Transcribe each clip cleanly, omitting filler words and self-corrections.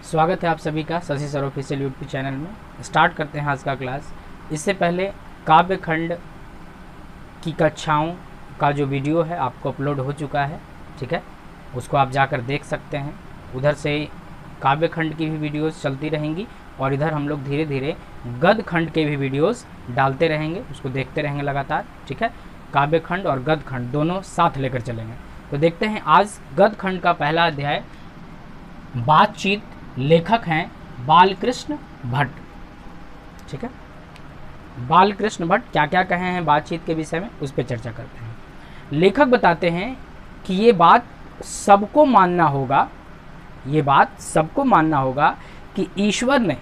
स्वागत है आप सभी का Shashi sir official YouTube channel में। स्टार्ट करते हैं आज का क्लास। इससे पहले काव्य खंड की कक्षाओं का जो वीडियो है आपको अपलोड हो चुका है, ठीक है, उसको आप जाकर देख सकते हैं। उधर से काव्य खंड की भी वीडियोस चलती रहेंगी और इधर हम लोग धीरे धीरे गद्य खंड के भी वीडियोस डालते रहेंगे, उसको देखते रहेंगे लगातार, ठीक है। काव्य खंड और गद्य खंड दोनों साथ लेकर चलेंगे। तो देखते हैं आज गद्य खंड का पहला अध्याय बातचीत। लेखक हैं बालकृष्ण भट्ट, ठीक है। बालकृष्ण भट्ट क्या क्या कहे हैं बातचीत के विषय में, उस पर चर्चा करते हैं। लेखक बताते हैं कि ये बात सबको मानना होगा, ये बात सबको मानना होगा कि ईश्वर ने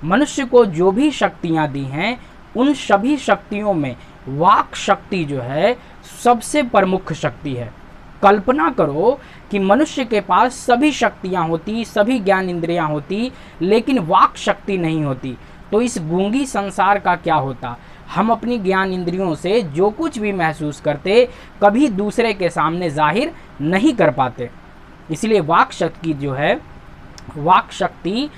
मनुष्य को जो भी शक्तियां दी हैं उन सभी शक्तियों में वाक शक्ति जो है सबसे प्रमुख शक्ति है। कल्पना करो कि मनुष्य के पास सभी शक्तियां होती, सभी ज्ञान इंद्रियां होती, लेकिन वाक शक्ति नहीं होती, तो इस गूंगी संसार का क्या होता। हम अपनी ज्ञान इंद्रियों से जो कुछ भी महसूस करते कभी दूसरे के सामने जाहिर नहीं कर पाते। इसलिए वाक शक्ति जो है, वाक शक्ति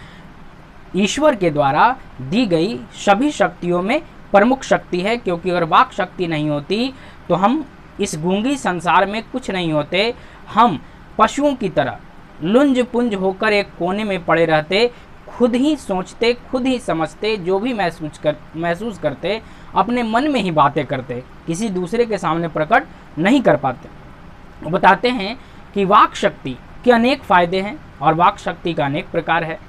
ईश्वर के द्वारा दी गई सभी शक्तियों में प्रमुख शक्ति है, क्योंकि अगर वाक शक्ति नहीं होती तो हम इस गूंगी संसार में कुछ नहीं होते। हम पशुओं की तरह लुंज पुंज होकर एक कोने में पड़े रहते, खुद ही सोचते, खुद ही समझते, जो भी महसूस करते अपने मन में ही बातें करते, किसी दूसरे के सामने प्रकट नहीं कर पाते। बताते हैं कि वाक शक्ति के अनेक फायदे हैं और वाक शक्ति का अनेक प्रकार है।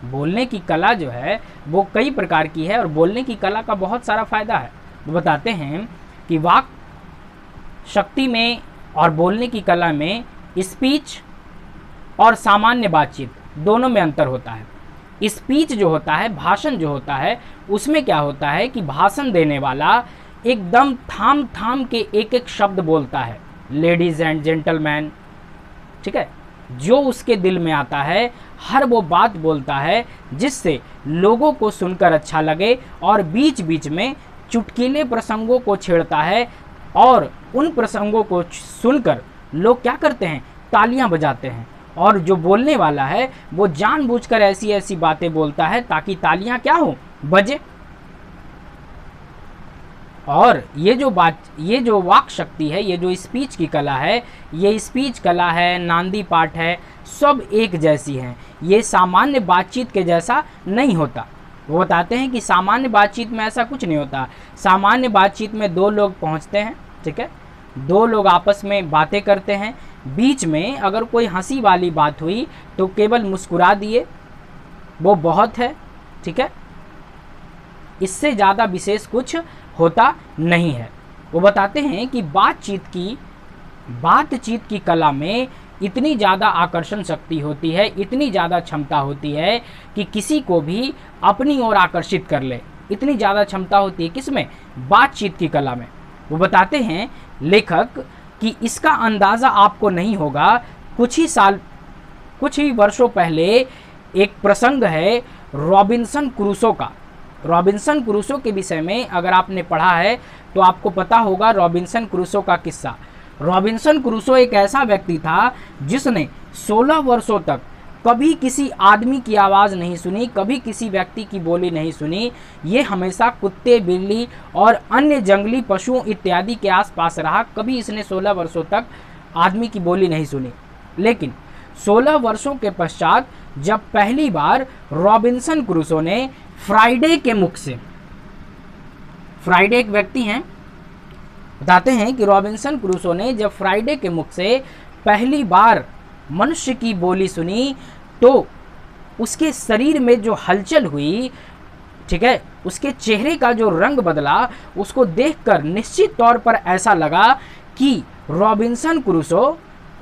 बोलने की कला जो है वो कई प्रकार की है और बोलने की कला का बहुत सारा फायदा है। तो बताते हैं कि वाक शक्ति में और बोलने की कला में स्पीच और सामान्य बातचीत दोनों में अंतर होता है। स्पीच जो होता है, भाषण जो होता है, उसमें क्या होता है कि भाषण देने वाला एकदम थाम थाम के एक एक शब्द बोलता है, लेडीज एंड जेंटलमैन, ठीक है, जो उसके दिल में आता है हर वो बात बोलता है जिससे लोगों को सुनकर अच्छा लगे, और बीच बीच में चुटकीले प्रसंगों को छेड़ता है और उन प्रसंगों को सुनकर लोग क्या करते हैं, तालियां बजाते हैं। और जो बोलने वाला है वो जानबूझकर ऐसी ऐसी बातें बोलता है ताकि तालियां क्या हो, बजे। और ये जो वाक शक्ति है, ये जो स्पीच की कला है, ये स्पीच कला है, नांदी पाठ है, सब एक जैसी हैं। ये सामान्य बातचीत के जैसा नहीं होता। वो बताते हैं कि सामान्य बातचीत में ऐसा कुछ नहीं होता। सामान्य बातचीत में दो लोग पहुंचते हैं, ठीक है, दो लोग आपस में बातें करते हैं, बीच में अगर कोई हंसी वाली बात हुई तो केवल मुस्कुरा दिए, वो बहुत है, ठीक है, इससे ज़्यादा विशेष कुछ होता नहीं है। वो बताते हैं कि बातचीत की कला में इतनी ज़्यादा आकर्षण शक्ति होती है, इतनी ज़्यादा क्षमता होती है कि किसी को भी अपनी ओर आकर्षित कर ले। इतनी ज़्यादा क्षमता होती है किसमें, बातचीत की कला में। वो बताते हैं लेखक कि इसका अंदाज़ा आपको नहीं होगा। कुछ ही वर्षों पहले एक प्रसंग है रॉबिन्सन क्रूसो का। रॉबिन्सन क्रूसो के विषय में अगर आपने पढ़ा है तो आपको पता होगा रॉबिन्सन क्रूसो का किस्सा। रॉबिन्सन क्रूसो एक ऐसा व्यक्ति था जिसने 16 वर्षों तक कभी किसी आदमी की आवाज़ नहीं सुनी, कभी किसी व्यक्ति की बोली नहीं सुनी। ये हमेशा कुत्ते, बिल्ली और अन्य जंगली पशुओं इत्यादि के आसपास रहा, कभी इसने 16 वर्षों तक आदमी की बोली नहीं सुनी। लेकिन 16 वर्षों के पश्चात जब पहली बार रॉबिन्सन क्रूसो ने फ्राइडे के मुख से, फ्राइडे एक व्यक्ति हैं, बताते हैं कि रॉबिन्सन क्रूसो ने जब फ्राइडे के मुख से पहली बार मनुष्य की बोली सुनी तो उसके शरीर में जो हलचल हुई, ठीक है, उसके चेहरे का जो रंग बदला, उसको देखकर निश्चित तौर पर ऐसा लगा कि रॉबिन्सन क्रूसो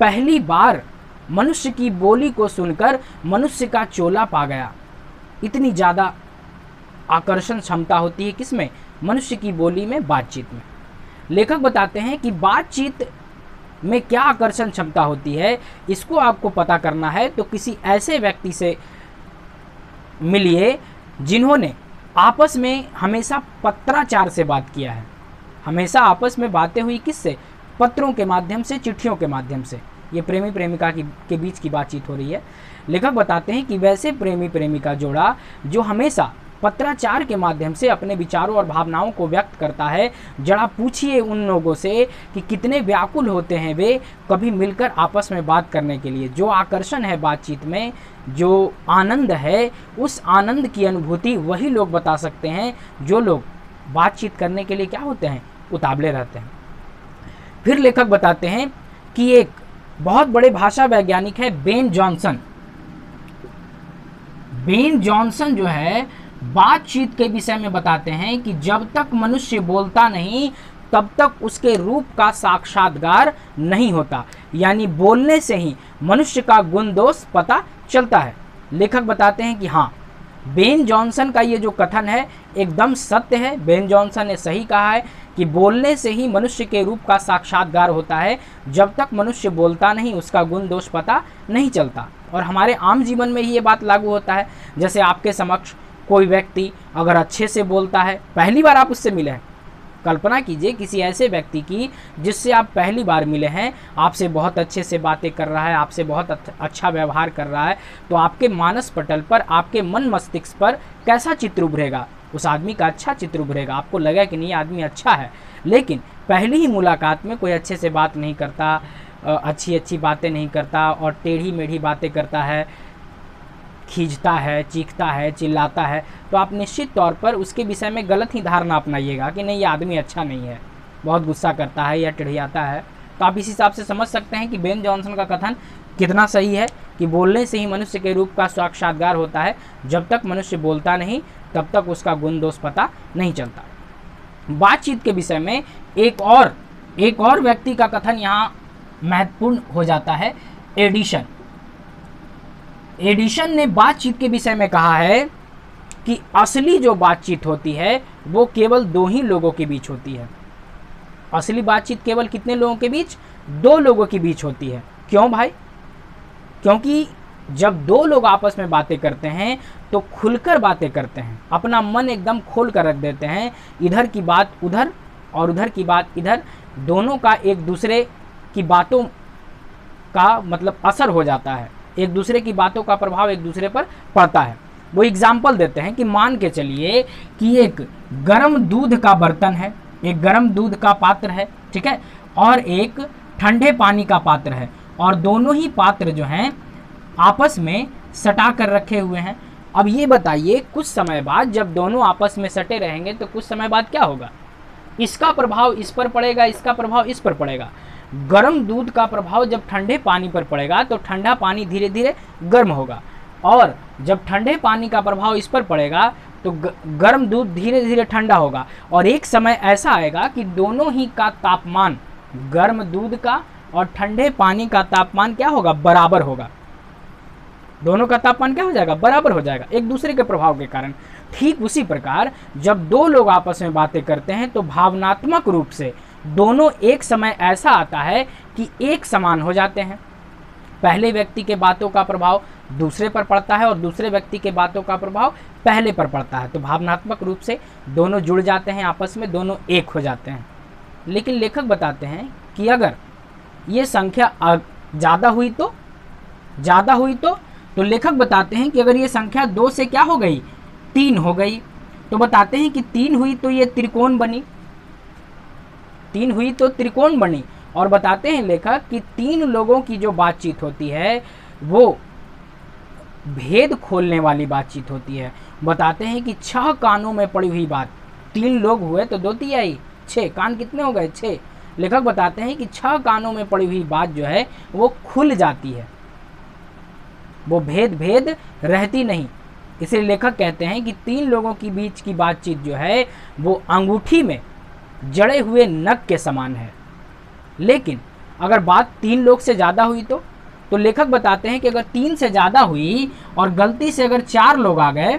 पहली बार मनुष्य की बोली को सुनकर मनुष्य का चोला पा गया। इतनी ज़्यादा आकर्षण क्षमता होती है किसमें, मनुष्य की बोली में, बातचीत में। लेखक बताते हैं कि बातचीत में क्या आकर्षण क्षमता होती है, इसको आपको पता करना है तो किसी ऐसे व्यक्ति से मिलिए जिन्होंने आपस में हमेशा पत्राचार से बात किया है। हमेशा आपस में बातें हुई किससे, पत्रों के माध्यम से, चिट्ठियों के माध्यम से। ये प्रेमी प्रेमिका के बीच की बातचीत हो रही है। लेखक बताते हैं कि वैसे प्रेमी प्रेमिका जोड़ा जो हमेशा पत्राचार के माध्यम से अपने विचारों और भावनाओं को व्यक्त करता है, जरा पूछिए उन लोगों से कि कितने व्याकुल होते हैं वे कभी मिलकर आपस में बात करने के लिए। जो आकर्षण है बातचीत में, जो आनंद है, उस आनंद की अनुभूति वही लोग बता सकते हैं जो लोग बातचीत करने के लिए क्या होते हैं, उतावले रहते हैं। फिर लेखक बताते हैं कि एक बहुत बड़े भाषा वैज्ञानिक है बेन जॉनसन। बेन जॉनसन जो है बातचीत के विषय में बताते हैं कि जब तक मनुष्य बोलता नहीं तब तक उसके रूप का साक्षात्कार नहीं होता, यानी बोलने से ही मनुष्य का गुण दोष पता चलता है। लेखक बताते हैं कि हाँ, बेन जॉनसन का ये जो कथन है एकदम सत्य है। बेन जॉनसन ने सही कहा है कि बोलने से ही मनुष्य के रूप का साक्षात्कार होता है। जब तक मनुष्य बोलता नहीं उसका गुण दोष पता नहीं चलता। और हमारे आम जीवन में ही ये बात लागू होता है। जैसे आपके समक्ष कोई व्यक्ति अगर अच्छे से बोलता है, पहली बार आप उससे मिले हैं, कल्पना कीजिए किसी ऐसे व्यक्ति की जिससे आप पहली बार मिले हैं, आपसे बहुत अच्छे से बातें कर रहा है, आपसे बहुत अच्छा व्यवहार कर रहा है, तो आपके मानस पटल पर, आपके मन मस्तिष्क पर कैसा चित्र उभरेगा? उस आदमी का अच्छा चित्र उभरेगा। आपको लगा कि नहीं आदमी अच्छा है। लेकिन पहली ही मुलाकात में कोई अच्छे से बात नहीं करता, अच्छी अच्छी बातें नहीं करता और टेढ़ी मेढ़ी बातें करता है, खींचता है, चीखता है, चिल्लाता है, तो आप निश्चित तौर पर उसके विषय में गलत ही धारणा अपनाइएगा कि नहीं ये आदमी अच्छा नहीं है, बहुत गुस्सा करता है या टिढ़ियाता है। तो आप इस हिसाब से समझ सकते हैं कि बेन जॉनसन का कथन कितना सही है कि बोलने से ही मनुष्य के रूप का साक्षात्कार होता है। जब तक मनुष्य बोलता नहीं तब तक उसका गुण दोष पता नहीं चलता। बातचीत के विषय में एक और व्यक्ति का कथन यहाँ महत्वपूर्ण हो जाता है, एडिसन। एडिसन ने बातचीत के विषय में कहा है कि असली जो बातचीत होती है वो केवल दो ही लोगों के बीच होती है। असली बातचीत केवल कितने लोगों के बीच? दो लोगों के बीच होती है। क्यों भाई? क्योंकि जब दो लोग आपस में बातें करते हैं तो खुलकर बातें करते हैं, अपना मन एकदम खोल कर रख देते हैं। इधर की बात उधर और उधर की बात इधर, दोनों का एक दूसरे की बातों का मतलब असर हो जाता है, एक दूसरे की बातों का प्रभाव एक दूसरे पर पड़ता है। वो एग्जाम्पल देते हैं कि मान के चलिए कि एक गर्म दूध का बर्तन है, एक गर्म दूध का पात्र है, ठीक है, और एक ठंडे पानी का पात्र है, और दोनों ही पात्र जो हैं आपस में सटा कर रखे हुए हैं। अब ये बताइए कुछ समय बाद जब दोनों आपस में सटे रहेंगे तो कुछ समय बाद क्या होगा? इसका प्रभाव इस पर पड़ेगा, इसका प्रभाव इस पर पड़ेगा। गर्म दूध का प्रभाव जब ठंडे पानी पर पड़ेगा तो ठंडा पानी धीरे धीरे गर्म होगा, और जब ठंडे पानी का प्रभाव इस पर पड़ेगा तो गर्म दूध धीरे धीरे ठंडा होगा। और एक समय ऐसा आएगा कि दोनों ही का तापमान, गर्म दूध का और ठंडे पानी का तापमान क्या होगा? बराबर होगा। दोनों का तापमान क्या हो जाएगा? बराबर हो जाएगा, एक दूसरे के प्रभाव के कारण। ठीक उसी प्रकार जब दो लोग आपस में बातें करते हैं तो भावनात्मक रूप से दोनों एक समय ऐसा आता है कि एक समान हो जाते हैं। पहले व्यक्ति के बातों का प्रभाव दूसरे पर पड़ता है और दूसरे व्यक्ति के बातों का प्रभाव पहले पर पड़ता है, तो भावनात्मक रूप से दोनों जुड़ जाते हैं, आपस में दोनों एक हो जाते हैं। लेकिन लेखक बताते हैं कि अगर ये संख्या ज़्यादा हुई तो लेखक बताते हैं कि अगर ये संख्या 2 से क्या हो गई? 3 हो गई, तो बताते हैं कि 3 हुई तो ये त्रिकोण बनी, 3 हुई तो त्रिकोण बनी। और बताते हैं लेखक कि 3 लोगों की जो बातचीत होती है वो भेद खोलने वाली बातचीत होती है। बताते हैं कि 6 कानों में पड़ी हुई बात, 3 लोग हुए तो 2 तिहाई 6, कान कितने हो गए? 6। लेखक बताते हैं कि 6 कानों में पड़ी हुई बात जो है वो खुल जाती है, वो भेद रहती नहीं। इसलिए लेखक कहते हैं कि 3 लोगों के बीच की बातचीत जो है वो अंगूठी में जड़े हुए नख के समान है। लेकिन अगर बात 3 लोग से ज़्यादा हुई तो लेखक बताते हैं कि अगर 3 से ज़्यादा हुई और गलती से अगर 4 लोग आ गए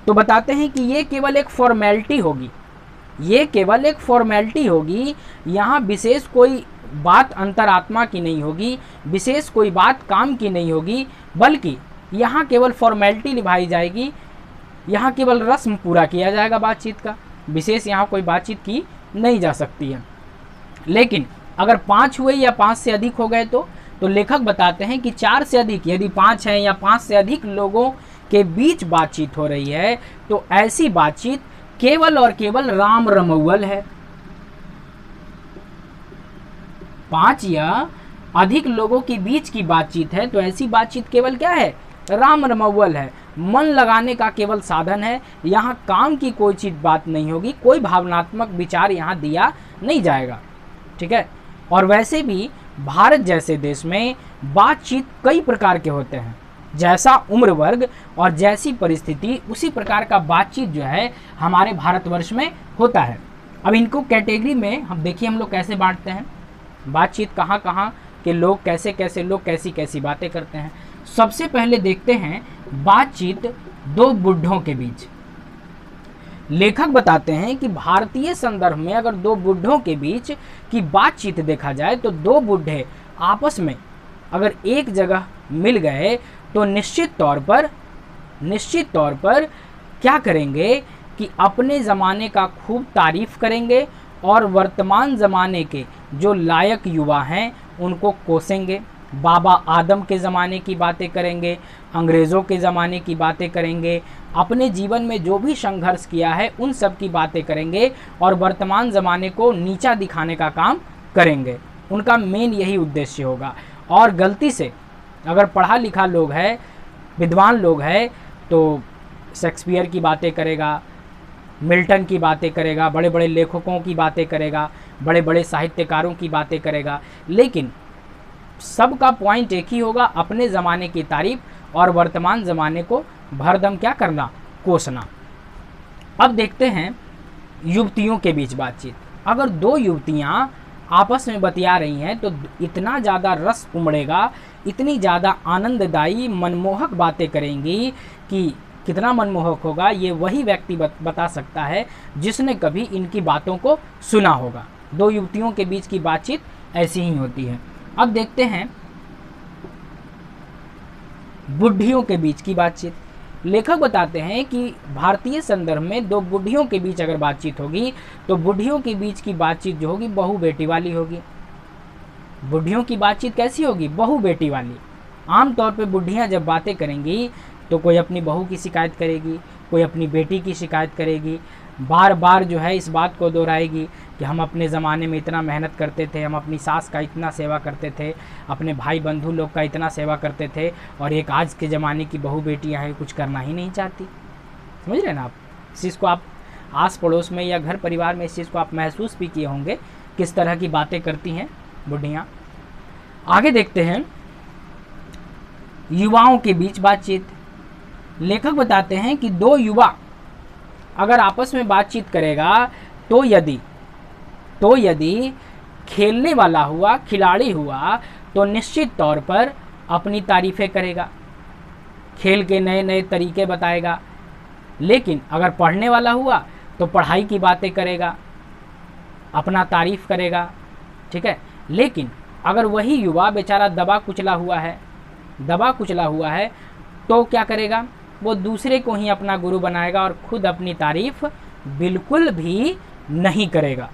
तो बताते हैं कि ये केवल एक फॉर्मेलिटी होगी, ये केवल एक फॉर्मेलिटी होगी। यहाँ विशेष कोई बात अंतरात्मा की नहीं होगी, विशेष कोई बात काम की नहीं होगी, बल्कि यहाँ केवल फॉर्मेलिटी निभाई जाएगी, यहाँ केवल रस्म पूरा किया जाएगा बातचीत का, विशेष यहाँ कोई बातचीत की नहीं जा सकती है। लेकिन अगर 5 हुए या 5 से अधिक हो गए तो लेखक बताते हैं कि 4 से अधिक, यदि 5 हैं या 5 से अधिक लोगों के बीच बातचीत हो रही है तो ऐसी बातचीत केवल और केवल राम रमौल है। 5 या अधिक लोगों के बीच की बातचीत है तो ऐसी बातचीत केवल क्या है? राम रमौल है, मन लगाने का केवल साधन है। यहाँ काम की कोई चीज बात नहीं होगी, कोई भावनात्मक विचार यहाँ दिया नहीं जाएगा, ठीक है। और वैसे भी भारत जैसे देश में बातचीत कई प्रकार के होते हैं, जैसा उम्र वर्ग और जैसी परिस्थिति उसी प्रकार का बातचीत जो है हमारे भारतवर्ष में होता है। अब इनको कैटेगरी में हम देखिए, हम लोग कैसे बांटते हैं बातचीत, कहाँ कहाँ के लोग, कैसे कैसे लोग कैसी कैसी बातें करते हैं। सबसे पहले देखते हैं बातचीत दो बुढ़ों के बीच। लेखक बताते हैं कि भारतीय संदर्भ में अगर दो बुढ़ों के बीच की बातचीत देखा जाए तो दो बुढ़े आपस में अगर एक जगह मिल गए तो निश्चित तौर पर क्या करेंगे कि अपने ज़माने का खूब तारीफ करेंगे और वर्तमान ज़माने के जो लायक युवा हैं उनको कोसेंगे। बाबा आदम के ज़माने की बातें करेंगे, अंग्रेज़ों के ज़माने की बातें करेंगे, अपने जीवन में जो भी संघर्ष किया है उन सब की बातें करेंगे और वर्तमान ज़माने को नीचा दिखाने का काम करेंगे। उनका मेन यही उद्देश्य होगा। और गलती से अगर पढ़ा लिखा लोग है, विद्वान लोग है, तो शेक्सपियर की बातें करेगा, मिल्टन की बातें करेगा, बड़े बड़े लेखकों की बातें करेगा, बड़े बड़े साहित्यकारों की बातें करेगा, लेकिन सबका पॉइंट एक ही होगा, अपने ज़माने की तारीफ और वर्तमान ज़माने को भरदम क्या करना, कोसना। अब देखते हैं युवतियों के बीच बातचीत। अगर दो युवतियां आपस में बतिया रही हैं तो इतना ज़्यादा रस उमड़ेगा, इतनी ज़्यादा आनंददायी मनमोहक बातें करेंगी कि कितना मनमोहक होगा ये वही व्यक्ति बता सकता है जिसने कभी इनकी बातों को सुना होगा। दो युवतियों के बीच की बातचीत ऐसी ही होती है। अब देखते हैं बुढ़ियों के बीच की बातचीत। लेखक बताते हैं कि भारतीय संदर्भ में दो बुढ़ियों के बीच अगर बातचीत होगी तो बुढ़ियों के बीच की बातचीत जो होगी बहू बेटी वाली होगी। बुढ़ियों की बातचीत कैसी होगी? बहू बेटी वाली। आमतौर पे बुढ़ियाँ जब बातें करेंगी तो कोई अपनी बहू की शिकायत करेगी, कोई अपनी बेटी की शिकायत करेगी, बार बार जो है इस बात को दोहराएगी कि हम अपने ज़माने में इतना मेहनत करते थे, हम अपनी सास का इतना सेवा करते थे, अपने भाई बंधु लोग का इतना सेवा करते थे, और एक आज के ज़माने की बहू बेटियाँ हैं कुछ करना ही नहीं चाहती। समझ रहे ना आप? इस चीज़ को आप आस पड़ोस में या घर परिवार में इस चीज़ को आप महसूस भी किए होंगे, किस तरह की बातें करती हैं बुढ़ियाँ। आगे देखते हैं युवाओं के बीच बातचीत। लेखक बताते हैं कि दो युवा अगर आपस में बातचीत करेगा तो यदि खेलने वाला हुआ, खिलाड़ी हुआ, तो निश्चित तौर पर अपनी तारीफ़ें करेगा, खेल के नए नए तरीके बताएगा। लेकिन अगर पढ़ने वाला हुआ तो पढ़ाई की बातें करेगा, अपना तारीफ़ करेगा, ठीक है। लेकिन अगर वही युवा बेचारा दबा कुचला हुआ है तो क्या करेगा? वो दूसरे को ही अपना गुरु बनाएगा और खुद अपनी तारीफ बिल्कुल भी नहीं करेगा।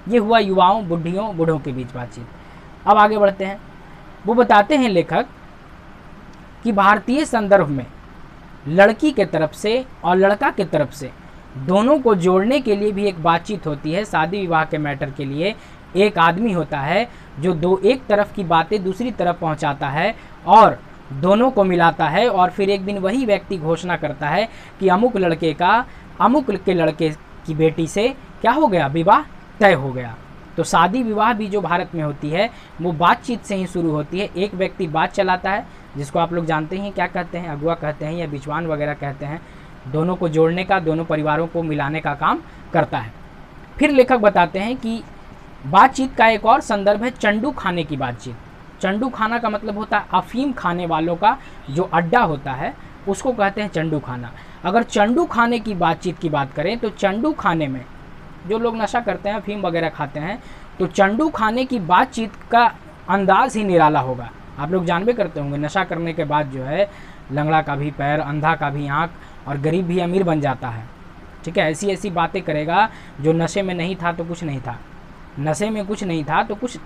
ये हुआ युवाओं, बूढ़ों के बीच बातचीत। अब आगे बढ़ते हैं। वो बताते हैं लेखक कि भारतीय संदर्भ में लड़की के तरफ से और लड़का के तरफ से दोनों को जोड़ने के लिए भी एक बातचीत होती है। शादी विवाह के मैटर के लिए एक आदमी होता है जो एक तरफ की बातें दूसरी तरफ पहुंचाता है और दोनों को मिलाता है, और फिर एक दिन वही व्यक्ति घोषणा करता है कि अमुक के लड़के की बेटी से क्या हो गया, विवाह तय हो गया। तो शादी विवाह भी जो भारत में होती है वो बातचीत से ही शुरू होती है। एक व्यक्ति बात चलाता है, जिसको आप लोग जानते हैं क्या कहते हैं, अगुआ कहते हैं या बिचवान वगैरह कहते हैं, दोनों को जोड़ने का, दोनों परिवारों को मिलाने का काम करता है। फिर लेखक बताते हैं कि बातचीत का एक और संदर्भ है चंडू खाने की बातचीत। चंडू खाना का मतलब होता है अफीम खाने वालों का जो अड्डा होता है उसको कहते हैं चंडू खाना। अगर चंडू खाने की बातचीत की बात करें तो चंडू खाने में जो लोग नशा करते हैं, अफीम वगैरह खाते हैं, तो चंडू खाने की बातचीत का अंदाज ही निराला होगा। आप लोग जानबे करते होंगे नशा करने के बाद जो है लंगड़ा का भी पैर, अंधा का भी आँख और गरीब भी अमीर बन जाता है, ठीक है। ऐसी ऐसी बातें करेगा जो नशे में नहीं था तो कुछ नहीं था, नशे में कुछ नहीं था तो कुछ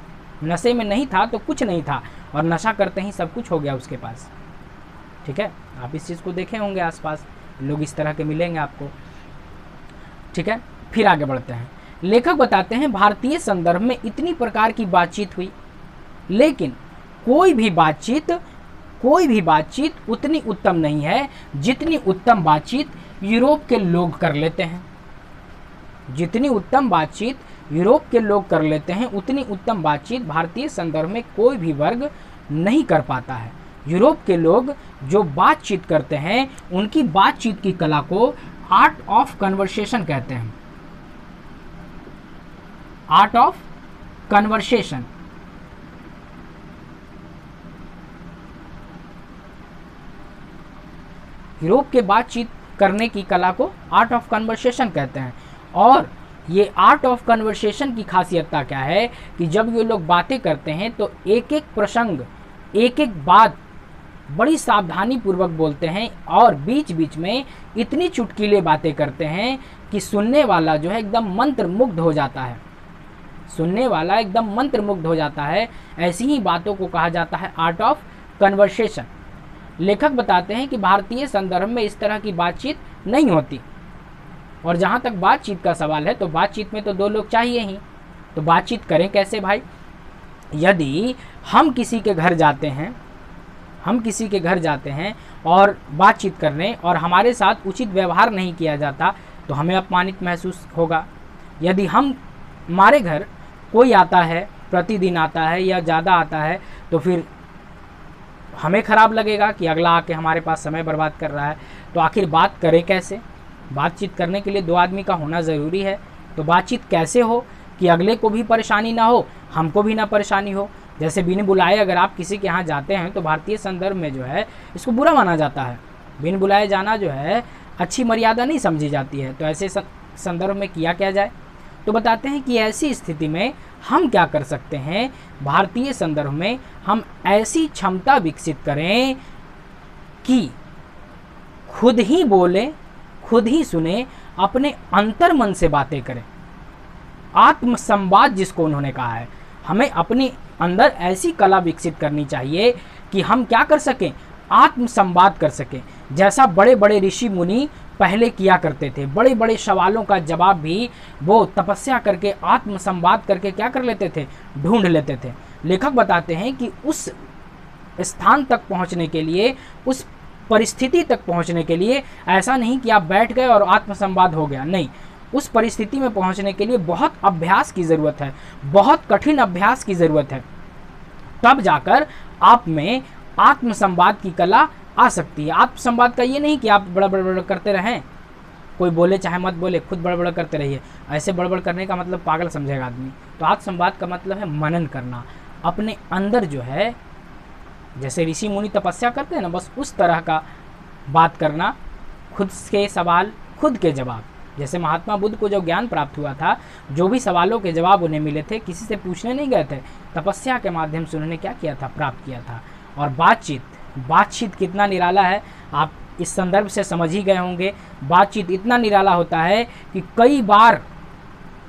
नशे में नहीं था तो कुछ नहीं था, और नशा करते ही सब कुछ हो गया उसके पास। ठीक है, आप इस चीज़ को देखे होंगे, आसपास लोग इस तरह के मिलेंगे आपको। ठीक है, फिर आगे बढ़ते हैं। लेखक बताते हैं भारतीय संदर्भ में इतनी प्रकार की बातचीत हुई, लेकिन कोई भी बातचीत उतनी उत्तम नहीं है जितनी उत्तम बातचीत यूरोप के लोग कर लेते हैं। जितनी उत्तम बातचीत यूरोप के लोग कर लेते हैं, उतनी उत्तम बातचीत भारतीय संदर्भ में कोई भी वर्ग नहीं कर पाता है। यूरोप के लोग जो बातचीत करते हैं, उनकी बातचीत की कला को आर्ट ऑफ कन्वर्सेशन कहते हैं। Art of conversation. यूरोप के बातचीत करने की कला को आर्ट ऑफ कन्वर्सेशन कहते हैं। और ये आर्ट ऑफ कन्वर्सेशन की खासियत क्या है कि जब ये लोग बातें करते हैं तो एक एक प्रसंग, एक एक बात बड़ी सावधानी पूर्वक बोलते हैं, और बीच बीच में इतनी चुटकीले बातें करते हैं कि सुनने वाला जो है एकदम मंत्रमुग्ध हो जाता है। सुनने वाला एकदम मंत्रमुग्ध हो जाता है। ऐसी ही बातों को कहा जाता है आर्ट ऑफ कन्वर्सेशन। लेखक बताते हैं कि भारतीय संदर्भ में इस तरह की बातचीत नहीं होती, और जहाँ तक बातचीत का सवाल है तो बातचीत में तो दो लोग चाहिए ही, तो बातचीत करें कैसे भाई? यदि हम किसी के घर जाते हैं और बातचीत करने, और हमारे साथ उचित व्यवहार नहीं किया जाता तो हमें अपमानित महसूस होगा। यदि हमारे घर कोई आता है, प्रतिदिन आता है या ज़्यादा आता है, तो फिर हमें ख़राब लगेगा कि अगला आके हमारे पास समय बर्बाद कर रहा है। तो आखिर बात करें कैसे? बातचीत करने के लिए दो आदमी का होना ज़रूरी है। तो बातचीत कैसे हो कि अगले को भी परेशानी ना हो, हमको भी ना परेशानी हो? जैसे बिन बुलाए अगर आप किसी के यहाँ जाते हैं तो भारतीय संदर्भ में जो है इसको बुरा माना जाता है। बिन बुलाए जाना जो है अच्छी मर्यादा नहीं समझी जाती है। तो ऐसे संदर्भ में किया क्या जाए? तो बताते हैं कि ऐसी स्थिति में हम क्या कर सकते हैं। भारतीय संदर्भ में हम ऐसी क्षमता विकसित करें कि खुद ही बोले, खुद ही सुने, अपने अंतर्मन से बातें करें। आत्मसंवाद जिसको उन्होंने कहा है, हमें अपने अंदर ऐसी कला विकसित करनी चाहिए कि हम क्या कर सकें, आत्मसंवाद कर सकें। जैसा बड़े बड़े ऋषि मुनि पहले किया करते थे, बड़े बड़े सवालों का जवाब भी वो तपस्या करके, आत्मसंवाद करके क्या कर लेते थे, ढूंढ लेते थे। लेखक बताते हैं कि उस स्थान तक पहुंचने के लिए, उस परिस्थिति तक पहुंचने के लिए ऐसा नहीं कि आप बैठ गए और आत्मसंवाद हो गया, नहीं। उस परिस्थिति में पहुंचने के लिए बहुत अभ्यास की ज़रूरत है, बहुत कठिन अभ्यास की ज़रूरत है। तब जाकर आप में आत्मसंवाद की कला आ सकती है। आत्मसंवाद का ये नहीं कि आप बड़बड़ करते रहें, कोई बोले चाहे मत बोले, खुद बड़बड़ करते रहिए। ऐसे बड़बड़ करने का मतलब पागल समझेगा आदमी। तो आत्मसंवाद का मतलब है मनन करना, अपने अंदर जो है, जैसे ऋषि मुनि तपस्या करते हैं ना, बस उस तरह का बात करना। खुद के सवाल, खुद के जवाब। जैसे महात्मा बुद्ध को जो ज्ञान प्राप्त हुआ था, जो भी सवालों के जवाब उन्हें मिले थे, किसी से पूछने नहीं गए थे, तपस्या के माध्यम से उन्होंने क्या किया था, प्राप्त किया था। और बातचीत कितना निराला है, आप इस संदर्भ से समझ ही गए होंगे। बातचीत इतना निराला होता है कि कई बार,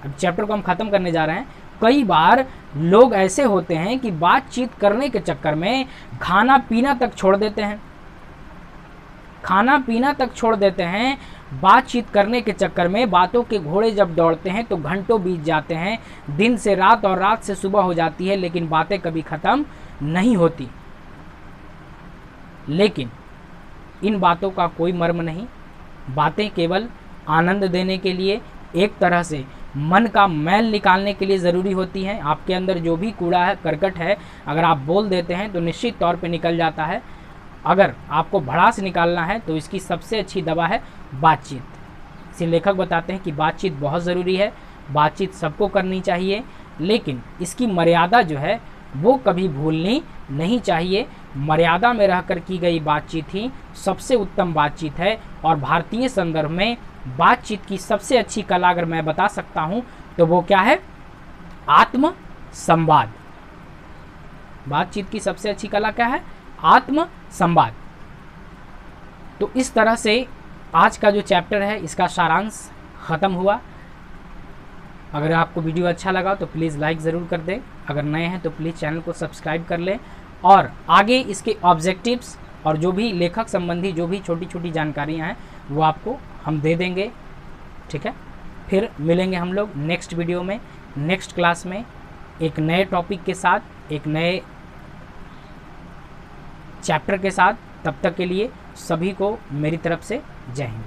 अब चैप्टर को हम ख़त्म करने जा रहे हैं, कई बार लोग ऐसे होते हैं कि बातचीत करने के चक्कर में खाना पीना तक छोड़ देते हैं। खाना पीना तक छोड़ देते हैं बातचीत करने के चक्कर में। बातों के घोड़े जब दौड़ते हैं तो घंटों बीत जाते हैं, दिन से रात और रात से सुबह हो जाती है, लेकिन बातें कभी ख़त्म नहीं होती। लेकिन इन बातों का कोई मर्म नहीं। बातें केवल आनंद देने के लिए, एक तरह से मन का मैल निकालने के लिए ज़रूरी होती हैं। आपके अंदर जो भी कूड़ा है, करकट है, अगर आप बोल देते हैं तो निश्चित तौर पे निकल जाता है। अगर आपको भड़ास निकालना है तो इसकी सबसे अच्छी दवा है बातचीत। इसे लेखक बताते हैं कि बातचीत बहुत ज़रूरी है, बातचीत सबको करनी चाहिए, लेकिन इसकी मर्यादा जो है वो कभी भूलनी नहीं चाहिए। मर्यादा में रहकर की गई बातचीत ही सबसे उत्तम बातचीत है। और भारतीय संदर्भ में बातचीत की सबसे अच्छी कला अगर मैं बता सकता हूं तो वो क्या है, आत्म संवाद। बातचीत की सबसे अच्छी कला क्या है, आत्म संवाद। तो इस तरह से आज का जो चैप्टर है इसका सारांश ख़त्म हुआ। अगर आपको वीडियो अच्छा लगा तो प्लीज़ लाइक ज़रूर कर दें। अगर नए हैं तो प्लीज़ चैनल को सब्सक्राइब कर लें, और आगे इसके ऑब्जेक्टिव्स और जो भी लेखक संबंधी जो भी छोटी छोटी जानकारियाँ हैं वो आपको हम दे देंगे। ठीक है, फिर मिलेंगे हम लोग नेक्स्ट वीडियो में, नेक्स्ट क्लास में, एक नए टॉपिक के साथ, एक नए चैप्टर के साथ। तब तक के लिए सभी को मेरी तरफ से जय हिंद।